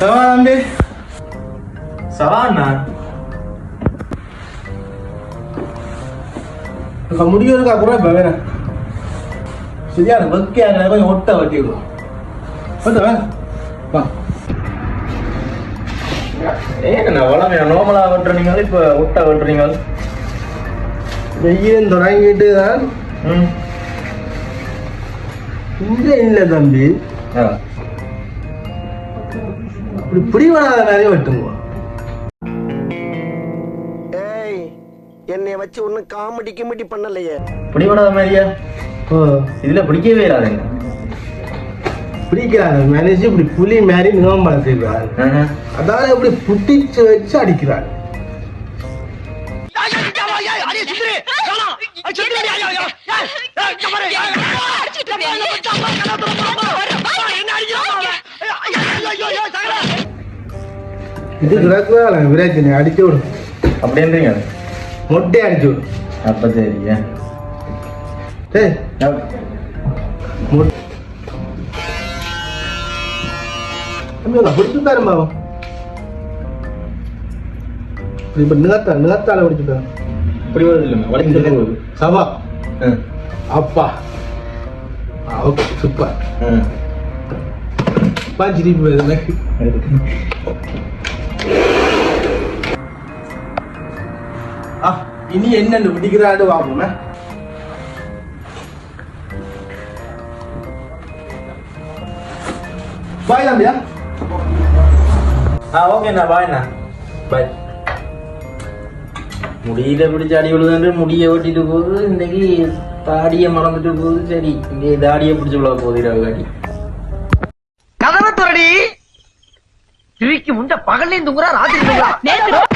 தம்பி சவாண்ணா முடிக்கிறதுக்கு அப்புறம் இப்ப வேற சரியான வெக்கையாக கொஞ்சம் ஒட்ட வட்டி விடுவோம் ஏன்னா வளமையா நோமலா வெட்டுறீங்க இப்ப ஒட்ட வெட்டுறீங்க வெயில் தொடங்கிட்டு தான் இங்க இல்ல தம்பி அப்படி பிடிவராத நிறைய வெட்டுங்க என்னைய வச்சு ஒன்னும் காமெடி கிமெடி பண்ணலையே பிடிபடாத மாதிரியா இதுல பிடிக்கவே இல்லாதுங்க பிடிக்கிறாங்க மேனேஜ் இப்படி புலி மாதிரி நோம்பல செய்வார் அதால இப்படி புட்டிச்சு வச்சு அடிக்கிறார் இது கிடக்குதா விராஜனை அடிச்சு விடும் அப்படின்றீங்க மொட்டை அடிச்சு விடும் அப்ப சரியா பிடிச்சுட்டாரு பாவம் இப்ப நிலத்தால பிடிச்சுட்டாரு இப்படி வருது சபா அப்பா ஓகே சூப்பர் பாஞ்சிரிப்பு வருது இனி என்னன்னு பிடிக்கிறாடு வாங்குமே பாய் தம்பியா ஓகேண்ணா பாய்ண்ணா பாய் முடியில பிடிச்ச அடி விழுது முடிய ஓட்டிட்டு போகுது இன்னைக்கு தாடிய மறந்துட்டு போகுது சரி இங்கே தாடியை பிடிச்சு விழா போகுது காட்டி கதவை துறடி திருக்கி முண்ட பகல்லையும் தூங்குறா ராத்திரி தூங்குறா